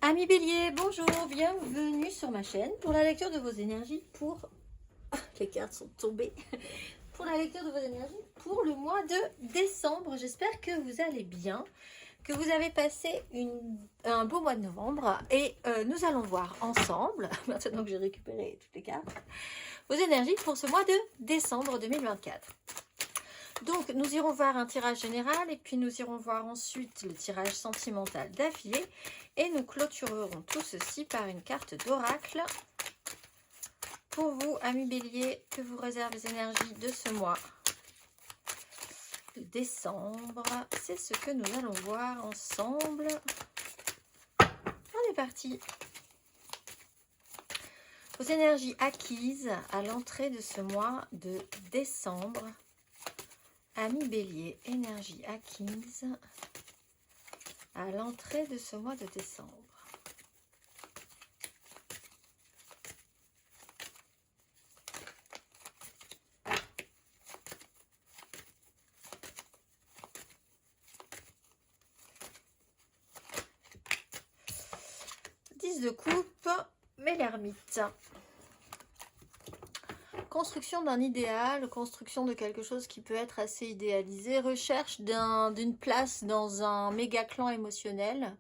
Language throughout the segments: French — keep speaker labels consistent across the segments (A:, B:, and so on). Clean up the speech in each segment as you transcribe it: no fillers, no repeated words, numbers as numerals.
A: Amis Bélier, bonjour, bienvenue sur ma chaîne pour la lecture de vos énergies pour... Les cartes sont tombées. Pour la lecture de vos énergies pour le mois de décembre. J'espère que vous allez bien, que vous avez passé un beau mois de novembre et nous allons voir ensemble, maintenant que j'ai récupéré toutes les cartes, vos énergies pour ce mois de décembre 2024. Donc, nous irons voir un tirage général et puis nous irons voir ensuite le tirage sentimental d'affilée. Et nous clôturerons tout ceci par une carte d'oracle. Pour vous, amis bélier, que vous réservent les énergies de ce mois de décembre. C'est ce que nous allons voir ensemble. On est parti. Vos énergies acquises à l'entrée de ce mois de décembre. Amis bélier, énergie acquise à l'entrée de ce mois de décembre. Dix de coupe, mais l'ermite. Construction d'un idéal, construction de quelque chose qui peut être assez idéalisé, recherche d'une place dans un méga clan émotionnel,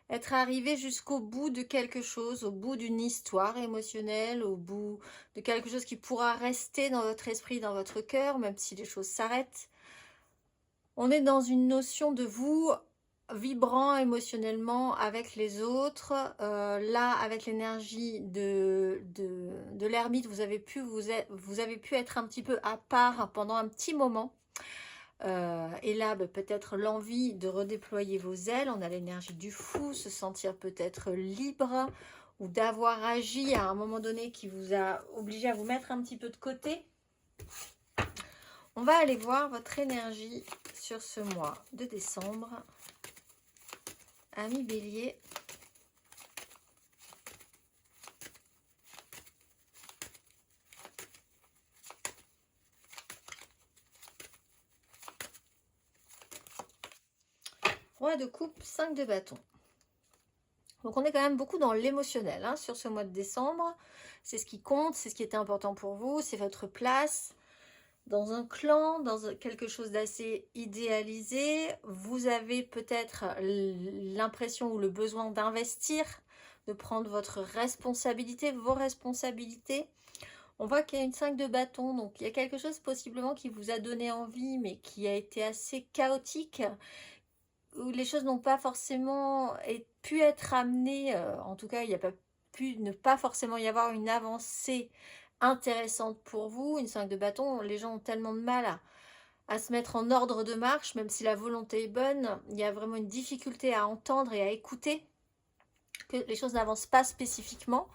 A: être arrivé jusqu'au bout de quelque chose, au bout d'une histoire émotionnelle, au bout de quelque chose qui pourra rester dans votre esprit, dans votre cœur, même si les choses s'arrêtent. On est dans une notion de vous vibrant émotionnellement avec les autres. Là, avec l'énergie de l'ermite, vous avez pu être un petit peu à part pendant un petit moment. Et là, peut-être l'envie de redéployer vos ailes. On a l'énergie du fou, se sentir peut-être libre ou d'avoir agi à un moment donné qui vous a obligé à vous mettre un petit peu de côté. On va aller voir votre énergie sur ce mois de décembre. Amis bélier, roi de coupe, 5 de bâton. Donc on est quand même beaucoup dans l'émotionnel hein, sur ce mois de décembre. C'est ce qui compte, c'est ce qui était important pour vous, c'est votre place dans un clan, dans quelque chose d'assez idéalisé. Vous avez peut-être l'impression ou le besoin d'investir, de prendre votre responsabilité, vos responsabilités. On voit qu'il y a une 5 de bâton, donc il y a quelque chose possiblement qui vous a donné envie, mais qui a été assez chaotique, où les choses n'ont pas forcément pu être amenées, en tout cas il n'y a pas pu ne pas forcément y avoir une avancée intéressante pour vous. Une 5 de bâton, les gens ont tellement de mal à se mettre en ordre de marche, même si la volonté est bonne, il y a vraiment une difficulté à entendre et à écouter, que les choses n'avancent pas spécifiquement.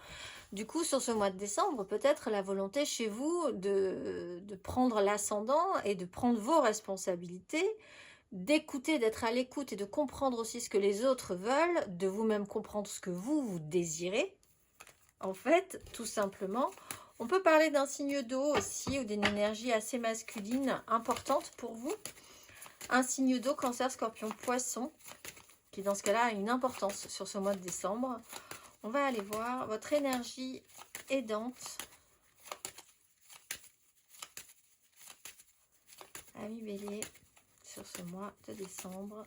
A: Du coup, sur ce mois de décembre, peut-être la volonté chez vous de prendre l'ascendant et de prendre vos responsabilités, d'écouter, d'être à l'écoute et de comprendre aussi ce que les autres veulent, de vous-même comprendre ce que vous désirez. En fait, tout simplement, on peut parler d'un signe d'eau aussi ou d'une énergie assez masculine importante pour vous. Un signe d'eau, cancer, scorpion, poisson, qui dans ce cas-là a une importance sur ce mois de décembre. On va aller voir votre énergie aidante. Amis bélier, sur ce mois de décembre.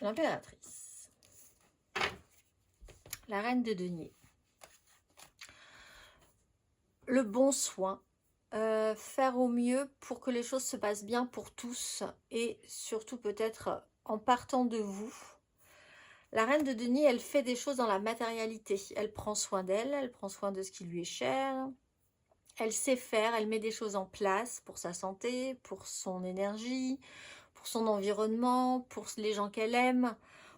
A: L'impératrice. La reine de denier. Le bon soin. Faire au mieux pour que les choses se passent bien pour tous. Et surtout peut-être en partant de vous. La reine de denier, elle fait des choses dans la matérialité. Elle prend soin d'elle, elle prend soin de ce qui lui est cher. Elle sait faire, elle met des choses en place pour sa santé, pour son énergie, pour son environnement, pour les gens qu'elle aime.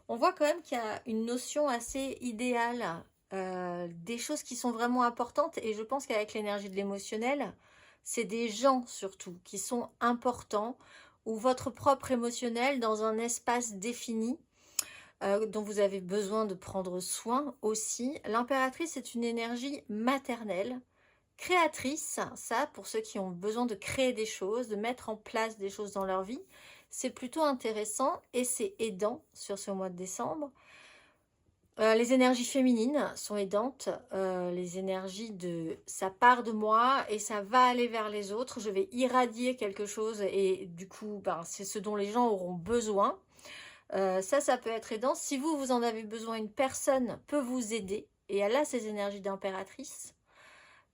A: On voit quand même qu'il y a une notion assez idéale, des choses qui sont vraiment importantes. Et je pense qu'avec l'énergie de l'émotionnel, c'est des gens surtout qui sont importants, ou votre propre émotionnel dans un espace défini, dont vous avez besoin de prendre soin aussi. L'impératrice est une énergie maternelle, créatrice, ça pour ceux qui ont besoin de créer des choses, de mettre en place des choses dans leur vie, c'est plutôt intéressant et c'est aidant sur ce mois de décembre. Les énergies féminines sont aidantes, les énergies de ça part de moi et ça va aller vers les autres, je vais irradier quelque chose et du coup, ben, c'est ce dont les gens auront besoin. Ça peut être aidant. Si vous, vous en avez besoin, une personne peut vous aider et elle a ces énergies d'impératrice.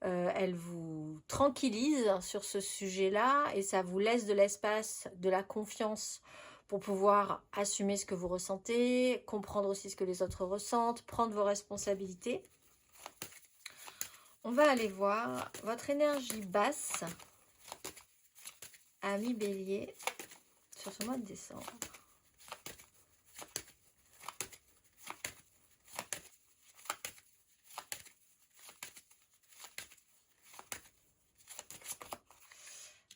A: Elle vous tranquillise sur ce sujet-là et ça vous laisse de l'espace, de la confiance pour pouvoir assumer ce que vous ressentez, comprendre aussi ce que les autres ressentent, prendre vos responsabilités. On va aller voir votre énergie basse, ami Bélier, sur ce mois de décembre.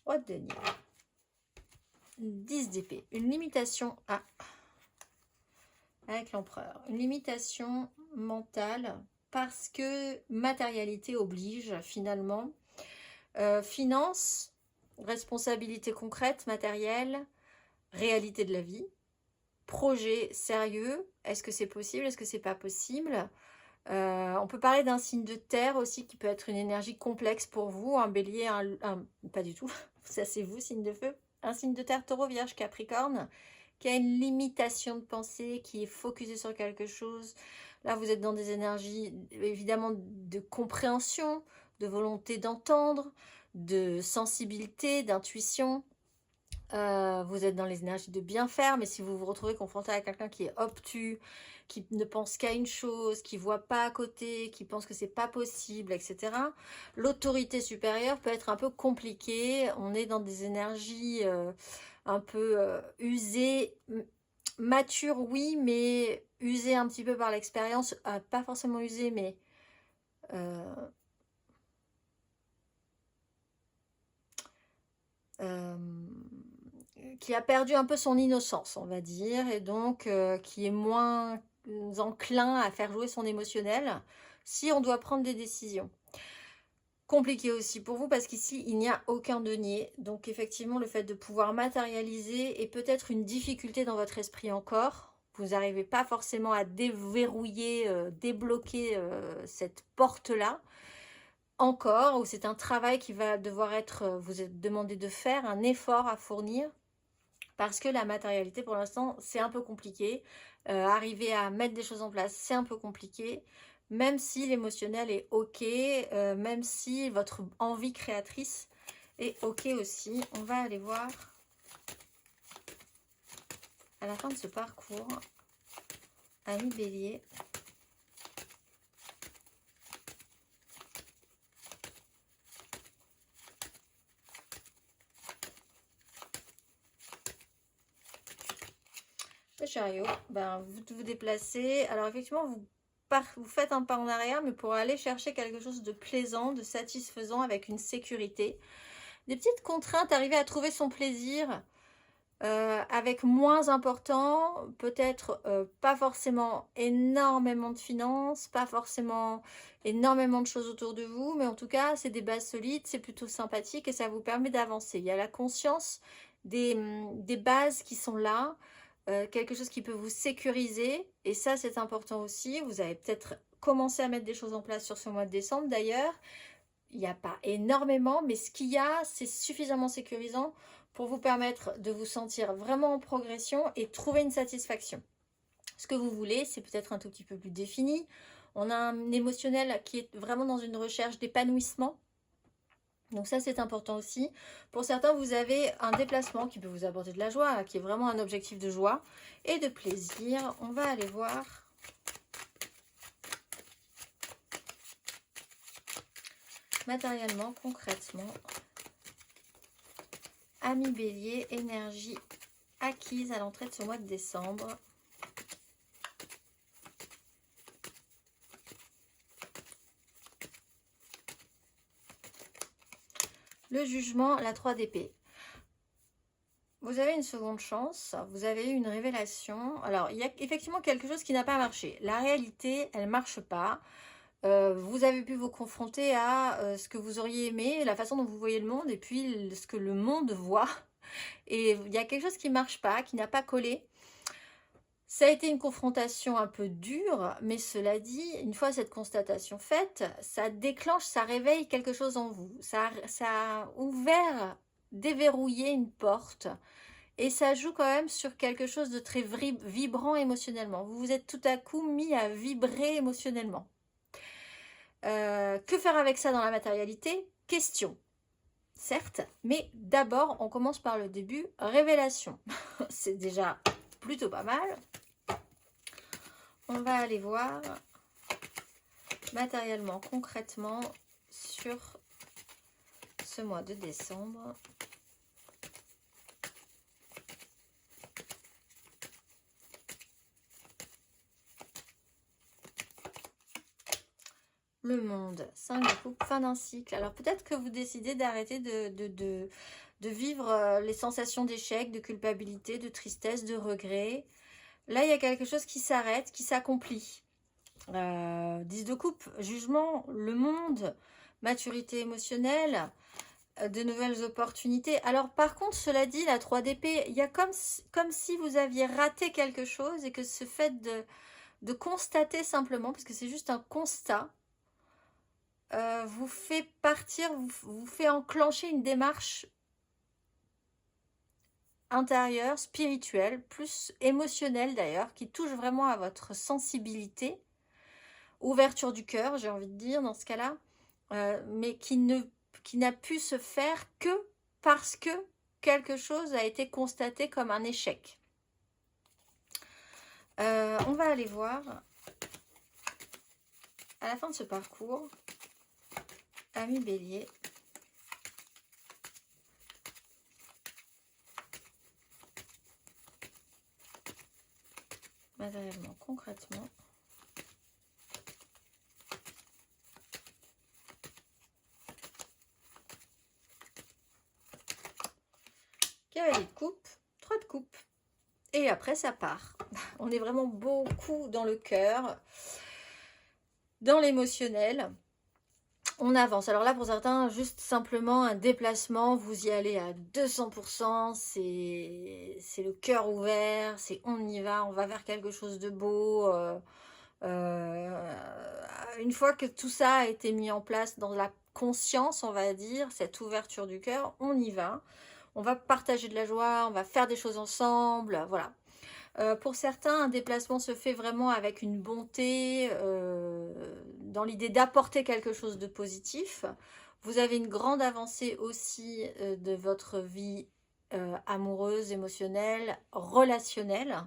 A: Roi de denier. 10 d'épée. Une limitation avec l'empereur. Une limitation mentale parce que matérialité oblige finalement. Finance, responsabilité concrète, matérielle, réalité de la vie. Projet sérieux. Est-ce que c'est possible? Est-ce que c'est pas possible? On peut parler d'un signe de terre aussi qui peut être une énergie complexe pour vous, un bélier, pas du tout, ça c'est vous, signe de feu, un signe de terre, taureau, vierge, capricorne, qui a une limitation de pensée, qui est focusé sur quelque chose. Là vous êtes dans des énergies évidemment de compréhension, de volonté d'entendre, de sensibilité, d'intuition. Vous êtes dans les énergies de bien faire, mais si vous vous retrouvez confronté à quelqu'un qui est obtus, qui ne pense qu'à une chose, qui voit pas à côté, qui pense que c'est pas possible, etc. L'autorité supérieure peut être un peu compliquée. On est dans des énergies un peu usées, matures, oui, mais usées un petit peu par l'expérience. Pas forcément usées, mais qui a perdu un peu son innocence, on va dire, et donc qui est moins enclin à faire jouer son émotionnel si on doit prendre des décisions. Compliqué aussi pour vous parce qu'ici, il n'y a aucun denier. Donc effectivement, le fait de pouvoir matérialiser est peut-être une difficulté dans votre esprit encore. Vous n'arrivez pas forcément à déverrouiller, débloquer cette porte-là. Encore, ou c'est un travail qui va devoir être, vous êtes demandé de faire, un effort à fournir. Parce que la matérialité, pour l'instant, c'est un peu compliqué. Arriver à mettre des choses en place, c'est un peu compliqué. Même si l'émotionnel est OK, même si votre envie créatrice est OK aussi. On va aller voir à la fin de ce parcours, ami Bélier. Le chariot, ben, vous déplacez. Alors effectivement, vous faites un pas en arrière, mais pour aller chercher quelque chose de plaisant, de satisfaisant, avec une sécurité. Des petites contraintes, arriver à trouver son plaisir avec moins important, peut-être pas forcément énormément de finances, pas forcément énormément de choses autour de vous, mais en tout cas, c'est des bases solides, c'est plutôt sympathique et ça vous permet d'avancer. Il y a la conscience des bases qui sont là, quelque chose qui peut vous sécuriser, et ça c'est important aussi. Vous avez peut-être commencé à mettre des choses en place sur ce mois de décembre d'ailleurs. Il n'y a pas énormément, mais ce qu'il y a, c'est suffisamment sécurisant pour vous permettre de vous sentir vraiment en progression et trouver une satisfaction. Ce que vous voulez, c'est peut-être un tout petit peu plus défini. On a un émotionnel qui est vraiment dans une recherche d'épanouissement. Donc ça, c'est important aussi. Pour certains, vous avez un déplacement qui peut vous apporter de la joie, qui est vraiment un objectif de joie et de plaisir. On va aller voir matériellement, concrètement. Ami Bélier, énergie acquise à l'entrée de ce mois de décembre. Le jugement, la 3 d'épée. Vous avez une seconde chance, vous avez eu une révélation. Alors, il y a effectivement quelque chose qui n'a pas marché. La réalité, elle ne marche pas. Vous avez pu vous confronter à ce que vous auriez aimé, la façon dont vous voyez le monde, et puis ce que le monde voit. Et il y a quelque chose qui ne marche pas, qui n'a pas collé. Ça a été une confrontation un peu dure, mais cela dit, une fois cette constatation faite, ça déclenche, ça réveille quelque chose en vous. Ça a ouvert, déverrouillé une porte. Et ça joue quand même sur quelque chose de très vibrant émotionnellement. Vous vous êtes tout à coup mis à vibrer émotionnellement. Que faire avec ça dans la matérialité? Question. Certes, mais d'abord, on commence par le début. Révélation. C'est déjà plutôt pas mal. On va aller voir matériellement, concrètement, sur ce mois de décembre. Le monde, 5 de coupe, fin d'un cycle. Alors peut-être que vous décidez d'arrêter de vivre les sensations d'échec, de culpabilité, de tristesse, de regret. Là, il y a quelque chose qui s'arrête, qui s'accomplit. 10 de coupe, jugement, le monde, maturité émotionnelle, de nouvelles opportunités. Alors par contre, cela dit, la 3 d'épée, il y a comme si vous aviez raté quelque chose et que ce fait de constater simplement, parce que c'est juste un constat, vous fait partir, vous fait enclencher une démarche intérieure, spirituelle, plus émotionnelle d'ailleurs, qui touche vraiment à votre sensibilité, ouverture du cœur, j'ai envie de dire dans ce cas-là, mais qui n'a pu se faire que parce que quelque chose a été constaté comme un échec. On va aller voir à la fin de ce parcours, ami Bélier, matériellement, concrètement. Cavalier de coupe, 3 de coupe. Et après, ça part. On est vraiment beaucoup dans le cœur, dans l'émotionnel. On avance. Alors là, pour certains, juste simplement un déplacement, vous y allez à 200%, c'est le cœur ouvert, c'est on y va, on va vers quelque chose de beau. Une fois que tout ça a été mis en place dans la conscience, on va dire, cette ouverture du cœur, on y va. On va partager de la joie, on va faire des choses ensemble, voilà. Pour certains, un déplacement se fait vraiment avec une bonté, dans l'idée d'apporter quelque chose de positif. Vous avez une grande avancée aussi de votre vie amoureuse, émotionnelle, relationnelle.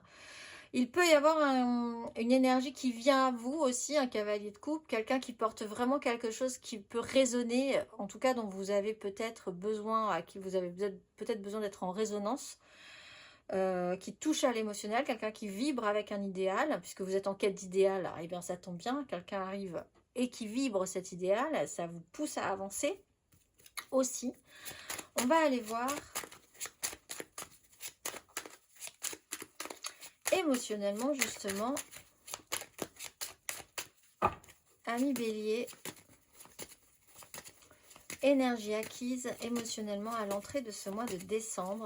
A: Il peut y avoir une énergie qui vient à vous aussi, un cavalier de coupe, quelqu'un qui porte vraiment quelque chose qui peut résonner, en tout cas dont vous avez peut-être besoin, à qui vous avez peut-être besoin d'être en résonance. Qui touche à l'émotionnel, quelqu'un qui vibre avec un idéal, puisque vous êtes en quête d'idéal, eh bien ça tombe bien, quelqu'un arrive et qui vibre cet idéal, ça vous pousse à avancer aussi. On va aller voir émotionnellement justement, ami Bélier, énergie acquise émotionnellement à l'entrée de ce mois de décembre.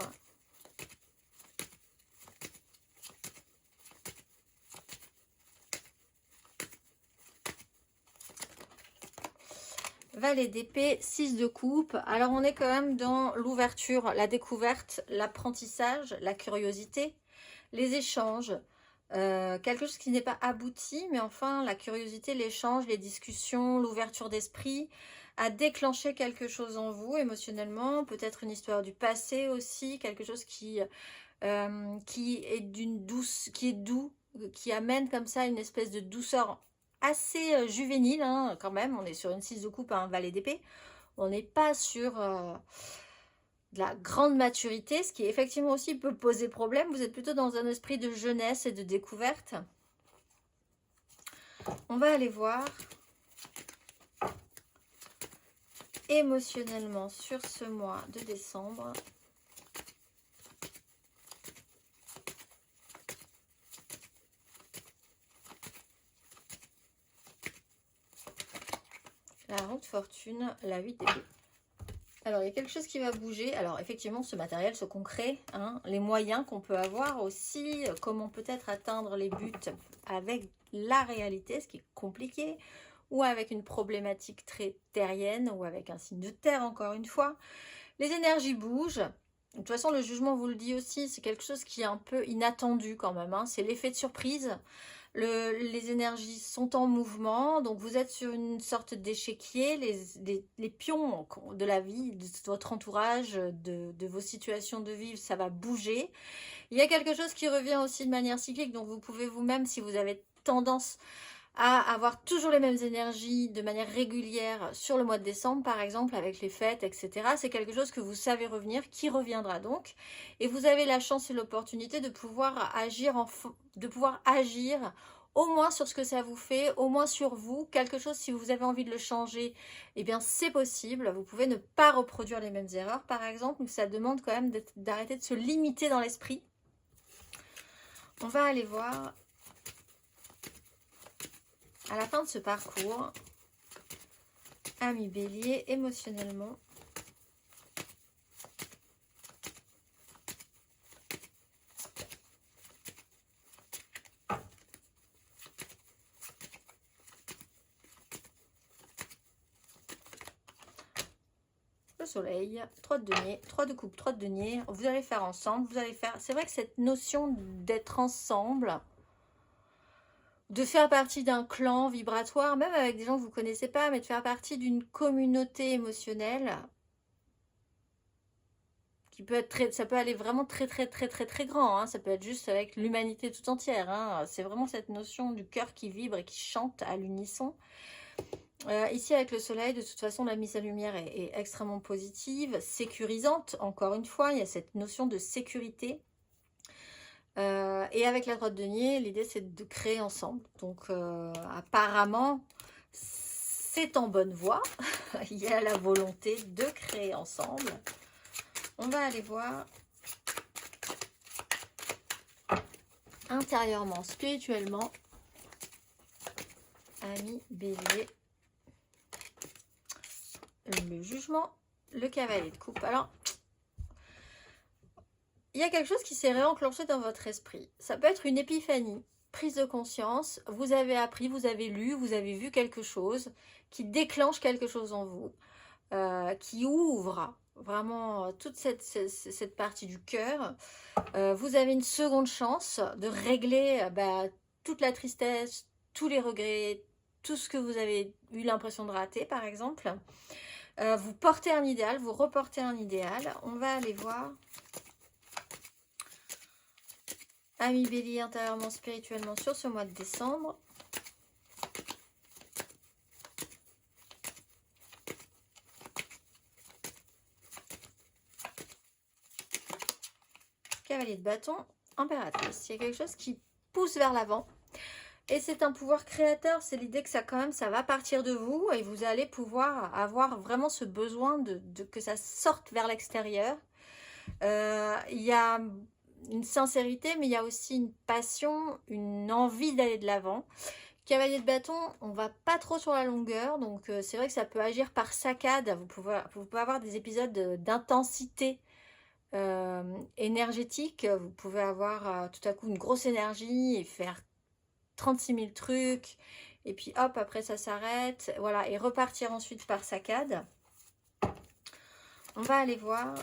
A: Valet d'épée, 6 de coupe. Alors on est quand même dans l'ouverture, la découverte, l'apprentissage, la curiosité, les échanges. Quelque chose qui n'est pas abouti, mais enfin la curiosité, l'échange, les discussions, l'ouverture d'esprit a déclenché quelque chose en vous émotionnellement, peut-être une histoire du passé aussi, quelque chose qui est d'une douce, qui est doux, qui amène comme ça une espèce de douceur assez juvénile, hein, quand même. On est sur une 6 de coupe, un valet d'épée. On n'est pas sur de la grande maturité, ce qui effectivement aussi peut poser problème. Vous êtes plutôt dans un esprit de jeunesse et de découverte. On va aller voir émotionnellement sur ce mois de décembre. La roue de fortune, la 8 d'épée. Alors, il y a quelque chose qui va bouger. Alors, effectivement, ce matériel, ce concret, hein, les moyens qu'on peut avoir aussi, comment peut-être atteindre les buts avec la réalité, ce qui est compliqué, ou avec une problématique très terrienne, ou avec un signe de terre, encore une fois. Les énergies bougent. De toute façon, le jugement vous le dit aussi, c'est quelque chose qui est un peu inattendu quand même, hein. C'est l'effet de surprise. Les énergies sont en mouvement, donc vous êtes sur une sorte d'échiquier, les pions de la vie, de votre entourage, de vos situations de vie, ça va bouger. Il y a quelque chose qui revient aussi de manière cyclique, donc vous pouvez vous-même, si vous avez tendance à avoir toujours les mêmes énergies de manière régulière sur le mois de décembre, par exemple, avec les fêtes, etc. C'est quelque chose que vous savez revenir, qui reviendra donc. Et vous avez la chance et l'opportunité de pouvoir agir, au moins sur ce que ça vous fait, au moins sur vous. Quelque chose, si vous avez envie de le changer, eh bien c'est possible. Vous pouvez ne pas reproduire les mêmes erreurs, par exemple. Mais ça demande quand même d'arrêter de se limiter dans l'esprit. On va aller voir... À la fin de ce parcours, ami Bélier, émotionnellement, le soleil, 3 de denier, 3 de coupe, 3 de denier, vous allez faire ensemble, vous allez faire... C'est vrai que cette notion d'être ensemble, de faire partie d'un clan vibratoire, même avec des gens que vous ne connaissez pas, mais de faire partie d'une communauté émotionnelle, qui peut être très, ça peut aller vraiment très grand, hein. Ça peut être juste avec l'humanité tout entière, hein. C'est vraiment cette notion du cœur qui vibre et qui chante à l'unisson. Ici avec le soleil, de toute façon la mise à lumière est extrêmement positive, sécurisante, encore une fois, il y a cette notion de sécurité. Et avec la 3 de denier, l'idée c'est de créer ensemble. Donc apparemment, c'est en bonne voie. Il y a la volonté de créer ensemble. On va aller voir intérieurement, spirituellement, ami Bélier, le jugement, le cavalier de coupe. Alors, il y a quelque chose qui s'est réenclenché dans votre esprit. Ça peut être une épiphanie, prise de conscience. Vous avez appris, vous avez lu, vous avez vu quelque chose qui déclenche quelque chose en vous, qui ouvre vraiment toute cette partie du cœur. Vous avez une seconde chance de régler toute la tristesse, tous les regrets, tout ce que vous avez eu l'impression de rater, par exemple. Vous portez un idéal, vous reportez un idéal. On va aller voir... Ami Bélier, intérieurement, spirituellement, sur ce mois de décembre. Cavalier de bâton, impératrice. Il y a quelque chose qui pousse vers l'avant. Et c'est un pouvoir créateur. C'est l'idée que ça, quand même, ça va partir de vous. Et vous allez pouvoir avoir vraiment ce besoin que ça sorte vers l'extérieur. Il y a... une sincérité, mais il y a aussi une passion, une envie d'aller de l'avant. Cavalier de bâton, on va pas trop sur la longueur, donc c'est vrai que ça peut agir par saccade. Vous pouvez avoir des épisodes d'intensité énergétique. Vous pouvez avoir tout à coup une grosse énergie et faire 36 000 trucs, et puis hop, après ça s'arrête, voilà, et repartir ensuite par saccade. On va aller voir...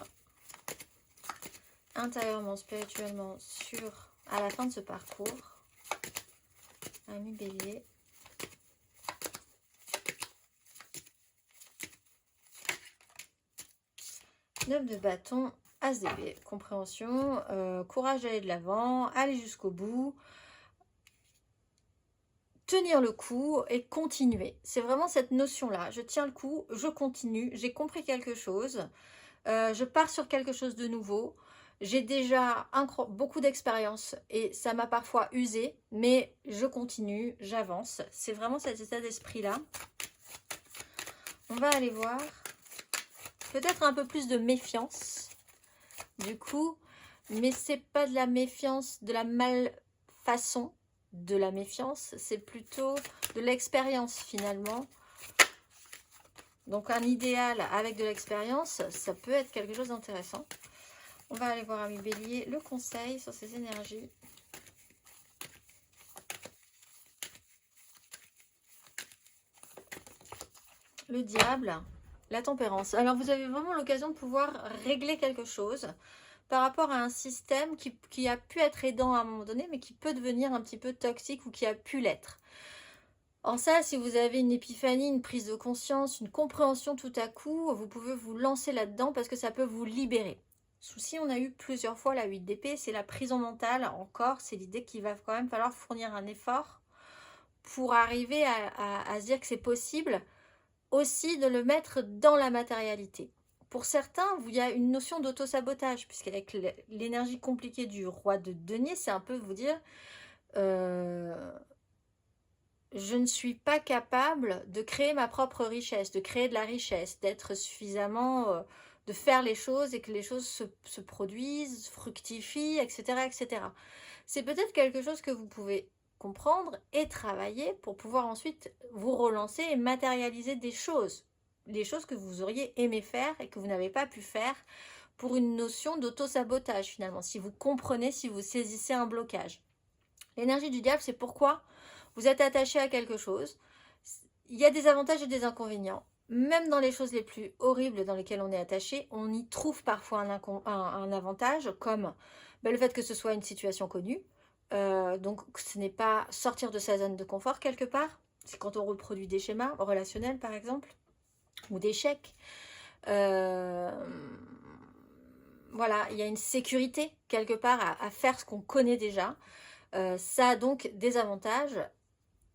A: intérieurement, spirituellement, à la fin de ce parcours, ami Bélier, neuf de bâton, as d'épée, compréhension, courage d'aller de l'avant, aller jusqu'au bout, tenir le coup et continuer. C'est vraiment cette notion-là, je tiens le coup, je continue, j'ai compris quelque chose, je pars sur quelque chose de nouveau. J'ai déjà beaucoup d'expérience et ça m'a parfois usé, mais je continue, j'avance. C'est vraiment cet état d'esprit-là. On va aller voir peut-être un peu plus de méfiance, du coup, mais c'est pas de la méfiance, de la malfaçon de la méfiance, c'est plutôt de l'expérience finalement. Donc un idéal avec de l'expérience, ça peut être quelque chose d'intéressant. On va aller voir, ami Bélier, le conseil sur ces énergies. Le diable, la tempérance. Alors vous avez vraiment l'occasion de pouvoir régler quelque chose par rapport à un système qui a pu être aidant à un moment donné, mais qui peut devenir un petit peu toxique ou qui a pu l'être. En ça, si vous avez une épiphanie, une prise de conscience, une compréhension tout à coup, vous pouvez vous lancer là-dedans parce que ça peut vous libérer. Souci, on a eu plusieurs fois la 8 d'épée, c'est la prison mentale. Encore, c'est l'idée qu'il va quand même falloir fournir un effort pour arriver à se dire que c'est possible aussi de le mettre dans la matérialité. Pour certains, il y a une notion d'auto-sabotage, puisqu'avec l'énergie compliquée du roi de denier, c'est un peu vous dire je ne suis pas capable de créer ma propre richesse, de créer de la richesse, d'être suffisamment, de faire les choses et que les choses se produisent, fructifient, etc. etc. C'est peut-être quelque chose que vous pouvez comprendre et travailler pour pouvoir ensuite vous relancer et matérialiser des choses. Les choses que vous auriez aimé faire et que vous n'avez pas pu faire pour une notion d'auto-sabotage finalement. Si vous comprenez, si vous saisissez un blocage. L'énergie du diable, c'est pourquoi vous êtes attaché à quelque chose. Il y a des avantages et des inconvénients. Même dans les choses les plus horribles dans lesquelles on est attaché, on y trouve parfois un avantage, comme le fait que ce soit une situation connue. Donc ce n'est pas sortir de sa zone de confort quelque part. C'est quand on reproduit des schémas relationnels par exemple, ou d'échecs. Voilà, il y a une sécurité quelque part à faire ce qu'on connaît déjà. Ça a donc des avantages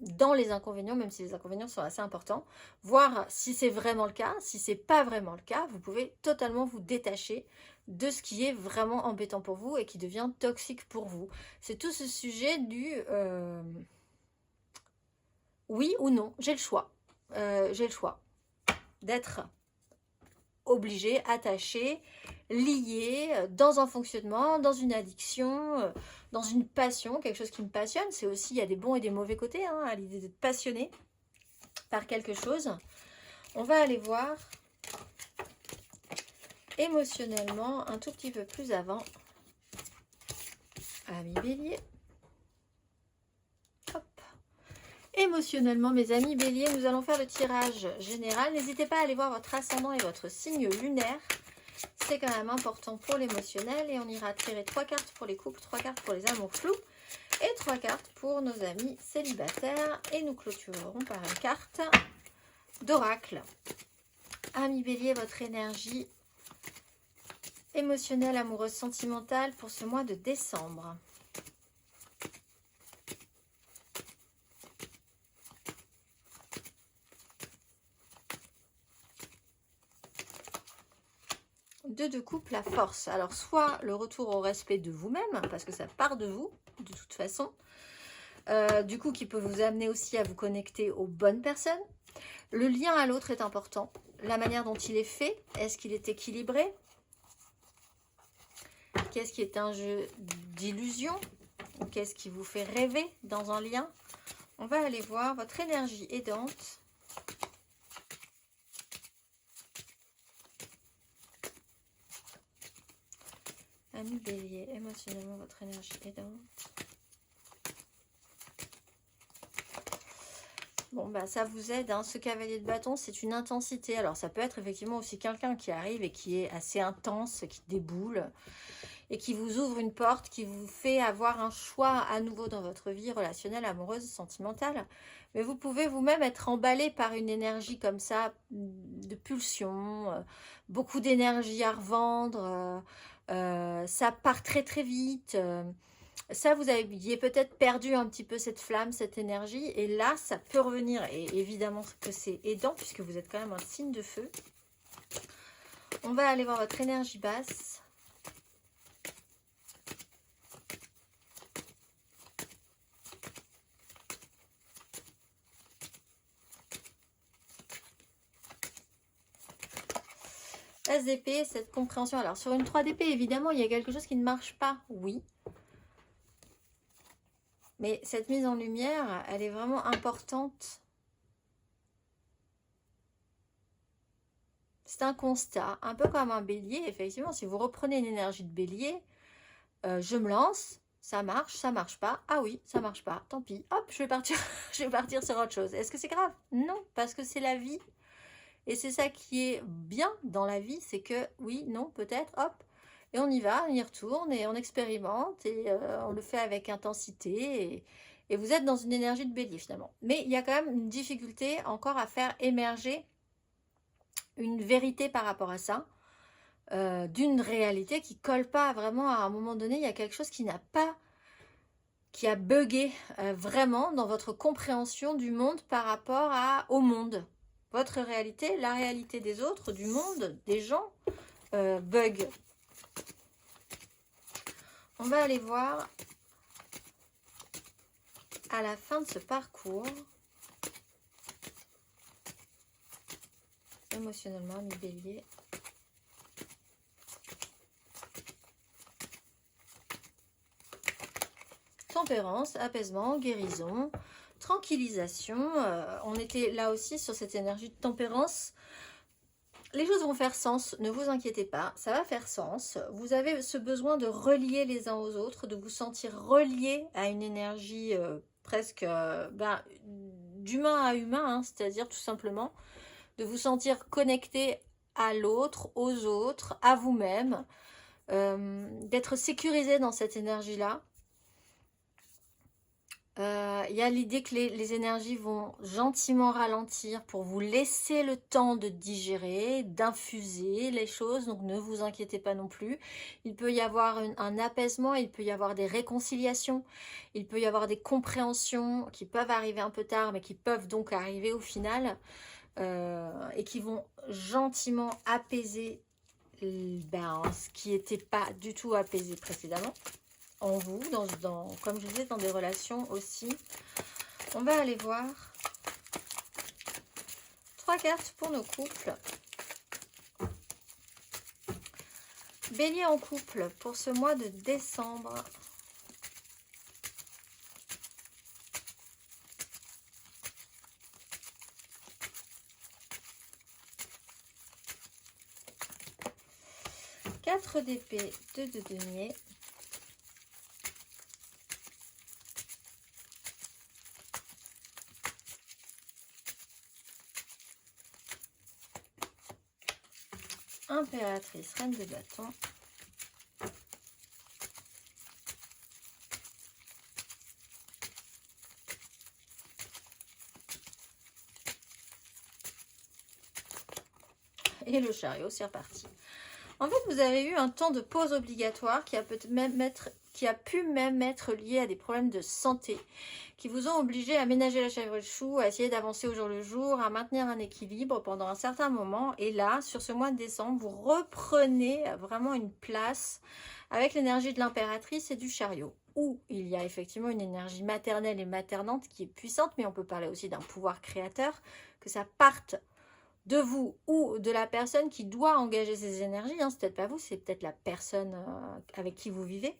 A: dans les inconvénients, même si les inconvénients sont assez importants. Voir si c'est vraiment le cas. Si c'est pas vraiment le cas, vous pouvez totalement vous détacher de ce qui est vraiment embêtant pour vous et qui devient toxique pour vous. C'est tout ce sujet du oui ou non, j'ai le choix. J'ai le choix d'être obligé, attaché, lié, dans un fonctionnement, dans une addiction, dans une passion, quelque chose qui me passionne. C'est aussi, il y a des bons et des mauvais côtés à l'idée d'être passionné par quelque chose. On va aller voir émotionnellement un tout petit peu plus avant. Ami Bélier. Hop. Émotionnellement, mes amis Bélier, nous allons faire le tirage général. N'hésitez pas à aller voir votre ascendant et votre signe lunaire. C'est quand même important pour l'émotionnel. Et on ira tirer 3 cartes pour les couples, 3 cartes pour les amours flous et 3 cartes pour nos amis célibataires. Et nous clôturerons par une carte d'oracle. Ami Bélier, votre énergie émotionnelle, amoureuse, sentimentale pour ce mois de décembre. Deux de couple, la force. Alors, soit le retour au respect de vous-même, parce que ça part de vous, de toute façon. Du coup, qui peut vous amener aussi à vous connecter aux bonnes personnes. Le lien à l'autre est important. La manière dont il est fait, est-ce qu'il est équilibré? Qu'est-ce qui est un jeu d'illusion? Qu'est-ce qui vous fait rêver dans un lien? On va aller voir votre énergie aidante. Ami Bélier, émotionnellement, votre énergie aidante. Bon, bah ça vous aide, hein. Ce cavalier de bâton, c'est une intensité. Alors, ça peut être effectivement aussi quelqu'un qui arrive et qui est assez intense, qui déboule et qui vous ouvre une porte, qui vous fait avoir un choix à nouveau dans votre vie relationnelle, amoureuse, sentimentale. Mais vous pouvez vous-même être emballé par une énergie comme ça, de pulsion, beaucoup d'énergie à revendre, ça part très très vite. Ça, vous aviez peut-être perdu un petit peu cette flamme, cette énergie. Et là, ça peut revenir. Et évidemment que c'est aidant puisque vous êtes quand même un signe de feu. On va aller voir votre énergie basse. As d'épée, cette compréhension. Alors, sur une 3 d'épée, évidemment, il y a quelque chose qui ne marche pas. Oui. Mais cette mise en lumière, elle est vraiment importante. C'est un constat, un peu comme un bélier. Effectivement, si vous reprenez une énergie de bélier, je me lance, ça marche pas. Ah oui, ça marche pas, tant pis. Hop, je vais partir, je vais partir sur autre chose. Est-ce que c'est grave? Non, parce que c'est la vie. Et c'est ça qui est bien dans la vie, c'est que oui, non, peut-être, hop. Et on y va, on y retourne et on expérimente et on le fait avec intensité. Et vous êtes dans une énergie de bélier finalement. Mais il y a quand même une difficulté encore à faire émerger une vérité par rapport à ça. D'une réalité qui colle pas vraiment à un moment donné. Il y a quelque chose qui n'a pas, qui a bugué vraiment dans votre compréhension du monde par rapport au monde. Votre réalité, la réalité des autres, du monde, des gens, bug. On va aller voir à la fin de ce parcours, émotionnellement, les béliers. Tempérance, apaisement, guérison, tranquillisation. On était là aussi sur cette énergie de tempérance. Les choses vont faire sens, ne vous inquiétez pas, ça va faire sens. Vous avez ce besoin de relier les uns aux autres, de vous sentir relié à une énergie presque d'humain à humain, hein, c'est-à-dire tout simplement de vous sentir connecté à l'autre, aux autres, à vous-même, d'être sécurisé dans cette énergie-là. Il y a l'idée que les énergies vont gentiment ralentir pour vous laisser le temps de digérer, d'infuser les choses, donc ne vous inquiétez pas non plus. Il peut y avoir un apaisement, il peut y avoir des réconciliations, il peut y avoir des compréhensions qui peuvent arriver un peu tard, mais qui peuvent donc arriver au final, et qui vont gentiment apaiser ce qui n'était pas du tout apaisé précédemment. En vous, comme je disais, dans des relations aussi. On va aller voir 3 cartes pour nos couples. Bélier en couple pour ce mois de décembre. Quatre d'épée, 2 de denier. Impératrice, reine de bâton. Et le chariot, c'est reparti. En fait, vous avez eu un temps de pause obligatoire qui a pu même être lié à des problèmes de santé, qui vous ont obligé à ménager la chèvre et le chou, à essayer d'avancer au jour le jour, à maintenir un équilibre pendant un certain moment. Et là, sur ce mois de décembre, vous reprenez vraiment une place avec l'énergie de l'impératrice et du chariot, où il y a effectivement une énergie maternelle et maternante qui est puissante, mais on peut parler aussi d'un pouvoir créateur, que ça parte de vous ou de la personne qui doit engager ces énergies, hein. C'est peut-être pas vous, c'est peut-être la personne avec qui vous vivez.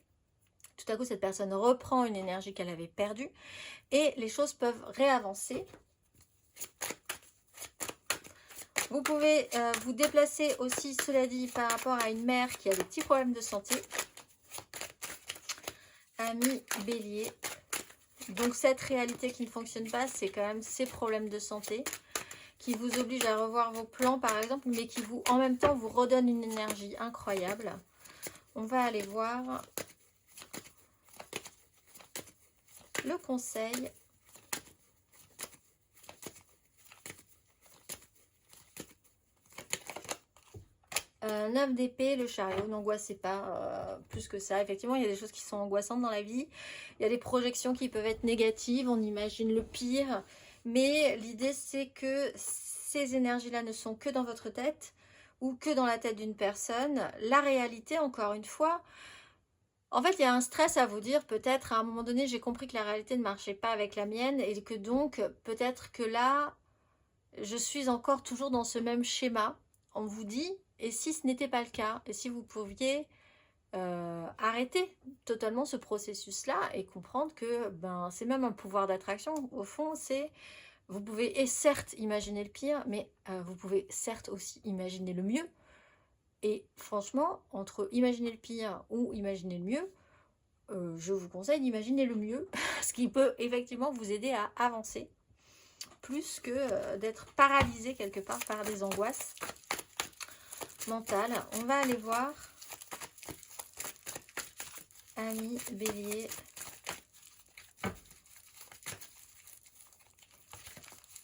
A: Tout à coup, cette personne reprend une énergie qu'elle avait perdue et les choses peuvent réavancer. Vous pouvez vous déplacer aussi, cela dit, par rapport à une mère qui a des petits problèmes de santé. Ami Bélier. Donc cette réalité qui ne fonctionne pas, c'est quand même ces problèmes de santé qui vous oblige à revoir vos plans par exemple, mais qui en même temps vous redonne une énergie incroyable. On va aller voir le conseil. Neuf d'épée, le chariot, n'angoissez pas plus que ça. Effectivement, il y a des choses qui sont angoissantes dans la vie. Il y a des projections qui peuvent être négatives, on imagine le pire. Mais l'idée, c'est que ces énergies-là ne sont que dans votre tête ou que dans la tête d'une personne. La réalité, encore une fois, en fait, il y a un stress à vous dire. Peut-être à un moment donné, j'ai compris que la réalité ne marchait pas avec la mienne et que donc, peut-être que là, je suis encore toujours dans ce même schéma. On vous dit, et si ce n'était pas le cas, et si vous pouviez arrêter totalement ce processus-là et comprendre que c'est même un pouvoir d'attraction. Au fond, c'est Vous pouvez et certes imaginer le pire, mais vous pouvez certes aussi imaginer le mieux. Et franchement, entre imaginer le pire ou imaginer le mieux, je vous conseille d'imaginer le mieux, ce qui peut effectivement vous aider à avancer, plus que d'être paralysé quelque part par des angoisses mentales. On va aller voir, amis Bélier.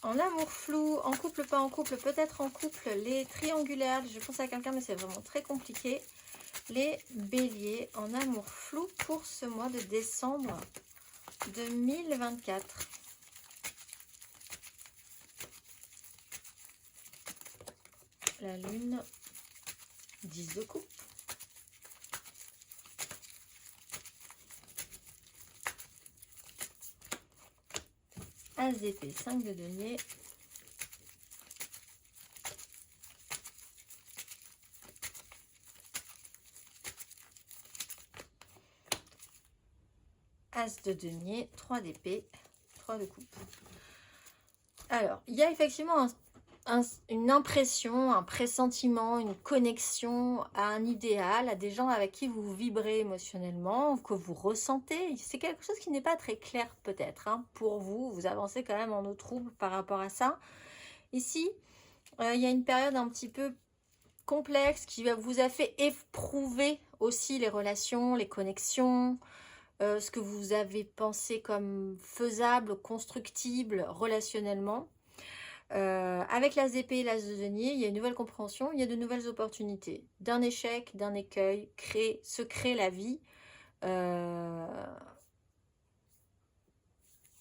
A: En amour flou, en couple, pas en couple, peut-être en couple, les triangulaires, je pense à quelqu'un mais c'est vraiment très compliqué. Les béliers en amour flou pour ce mois de décembre 2024. La lune, 10 de coupe. As d'épée, 5 de denier. As de denier, 3 d'épée, 3 de coupe. Alors, il y a effectivement une impression, un pressentiment, une connexion à un idéal, à des gens avec qui vous vibrez émotionnellement, que vous ressentez. C'est quelque chose qui n'est pas très clair peut-être hein, pour vous. Vous avancez quand même en eau trouble par rapport à ça. Ici, il y a une période un petit peu complexe qui vous a fait éprouver aussi les relations, les connexions, ce que vous avez pensé comme faisable, constructible relationnellement. Avec l'as d'épée et l'as de denier, il y a une nouvelle compréhension, il y a de nouvelles opportunités. D'un échec, d'un écueil, se crée la vie.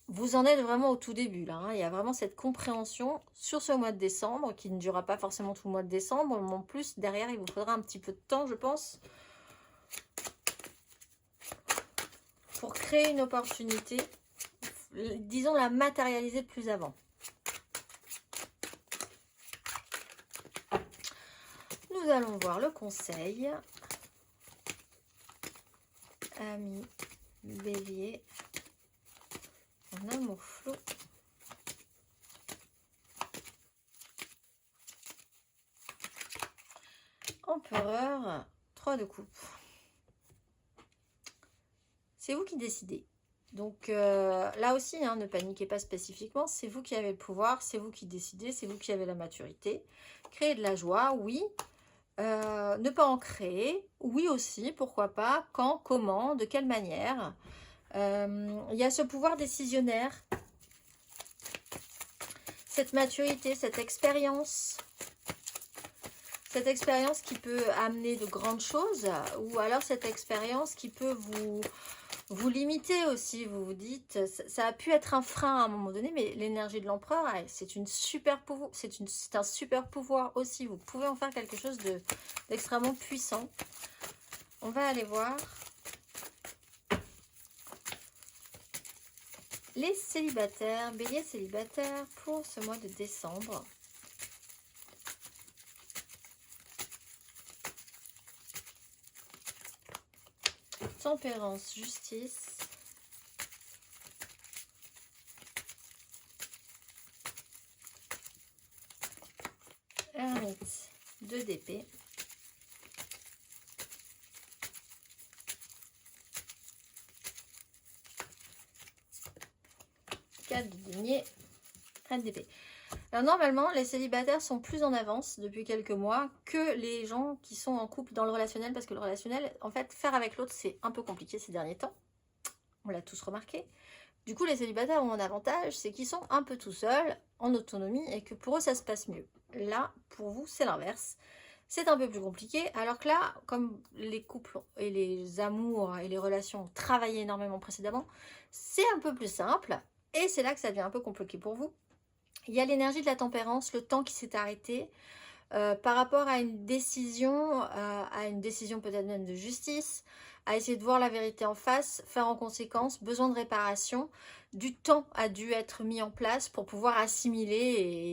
A: Vous en êtes vraiment au tout début là, hein. Il y a vraiment cette compréhension sur ce mois de décembre qui ne durera pas forcément tout le mois de décembre, mais en plus derrière il vous faudra un petit peu de temps je pense pour créer une opportunité, disons la matérialiser plus avant. Nous allons voir le conseil. Amis Bélier en amour flou. Empereur, 3 de coupe. C'est vous qui décidez. Donc là aussi, hein, ne paniquez pas spécifiquement, c'est vous qui avez le pouvoir, c'est vous qui décidez, c'est vous qui avez la maturité. Créer de la joie, oui. Ne pas en créer, oui aussi, pourquoi pas, quand, comment, de quelle manière. Il y a ce pouvoir décisionnaire, cette maturité, cette expérience qui peut amener de grandes choses, ou alors cette expérience qui peut vous limiter aussi. Vous vous dites, ça a pu être un frein à un moment donné, mais l'énergie de l'empereur, c'est un super pouvoir aussi. Vous pouvez en faire quelque chose d'extrêmement puissant. On va aller voir les célibataires, bélier célibataire pour ce mois de décembre. Tempérance, justice. Ermite, 2 d'épée. De denier, reine d'épée. Alors normalement, les célibataires sont plus en avance depuis quelques mois que les gens qui sont en couple dans le relationnel, parce que le relationnel, en fait, faire avec l'autre, c'est un peu compliqué ces derniers temps. On l'a tous remarqué. Du coup, les célibataires ont un avantage, c'est qu'ils sont un peu tout seuls, en autonomie, et que pour eux, ça se passe mieux. Là, pour vous, c'est l'inverse. C'est un peu plus compliqué, alors que là, comme les couples et les amours et les relations ont travaillé énormément précédemment, c'est un peu plus simple. Et c'est là que ça devient un peu compliqué pour vous. Il y a l'énergie de la tempérance, le temps qui s'est arrêté par rapport à une décision peut-être même de justice, à essayer de voir la vérité en face, faire en conséquence, besoin de réparation. Du temps a dû être mis en place pour pouvoir assimiler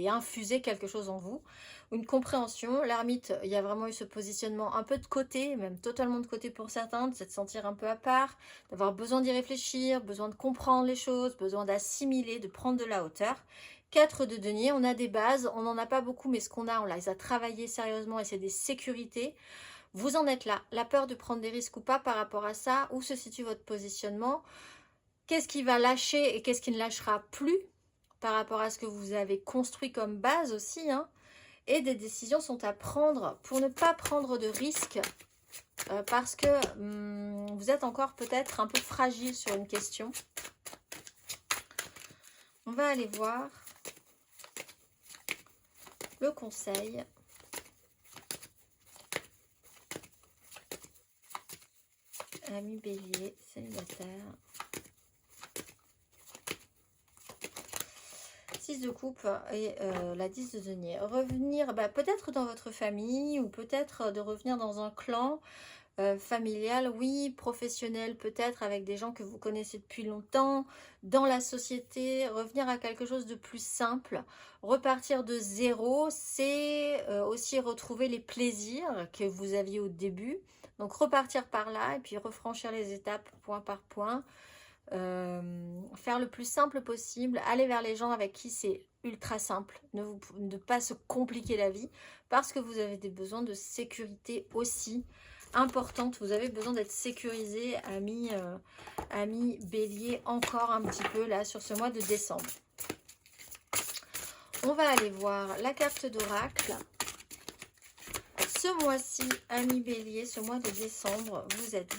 A: et infuser quelque chose en vous. Une compréhension. L'ermite, il y a vraiment eu ce positionnement un peu de côté, même totalement de côté pour certains, de se sentir un peu à part, d'avoir besoin d'y réfléchir, besoin de comprendre les choses, besoin d'assimiler, de prendre de la hauteur. 4 de denier, on a des bases, on n'en a pas beaucoup, mais ce qu'on a, on les a travaillées sérieusement et c'est des sécurités. Vous en êtes là, la peur de prendre des risques ou pas par rapport à ça, où se situe votre positionnement, qu'est-ce qui va lâcher et qu'est-ce qui ne lâchera plus par rapport à ce que vous avez construit comme base aussi, hein. Et des décisions sont à prendre pour ne pas prendre de risques parce que vous êtes encore peut-être un peu fragile sur une question. On va aller voir le conseil. Ami Bélier, célibataire. 6 de coupe et la 10 de denier. Revenir peut-être dans votre famille ou peut-être de revenir dans un clan familial, oui, professionnel peut-être avec des gens que vous connaissez depuis longtemps, dans la société, revenir à quelque chose de plus simple, repartir de zéro, c'est aussi retrouver les plaisirs que vous aviez au début, donc repartir par là et puis refranchir les étapes point par point, faire le plus simple possible, aller vers les gens avec qui c'est ultra simple, ne pas se compliquer la vie parce que vous avez des besoins de sécurité aussi importante, vous avez besoin d'être sécurisé, ami Bélier, encore un petit peu là sur ce mois de décembre. On va aller voir la carte d'oracle. Ce mois-ci, ami Bélier, ce mois de décembre, vous êtes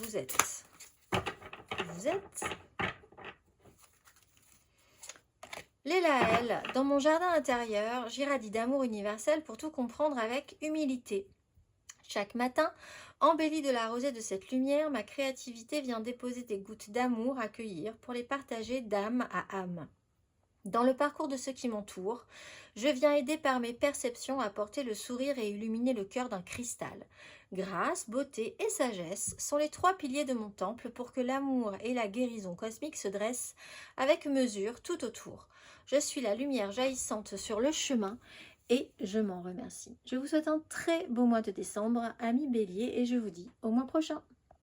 A: les Laël, dans mon jardin intérieur, j'irradie d'amour universel pour tout comprendre avec humilité. Chaque matin, embellie de la rosée de cette lumière, ma créativité vient déposer des gouttes d'amour à cueillir pour les partager d'âme à âme. Dans le parcours de ceux qui m'entourent, je viens aider par mes perceptions à porter le sourire et illuminer le cœur d'un cristal. Grâce, beauté et sagesse sont les 3 piliers de mon temple pour que l'amour et la guérison cosmique se dressent avec mesure tout autour. Je suis la lumière jaillissante sur le chemin et je m'en remercie. Je vous souhaite un très beau mois de décembre, amis Bélier, et je vous dis au mois prochain.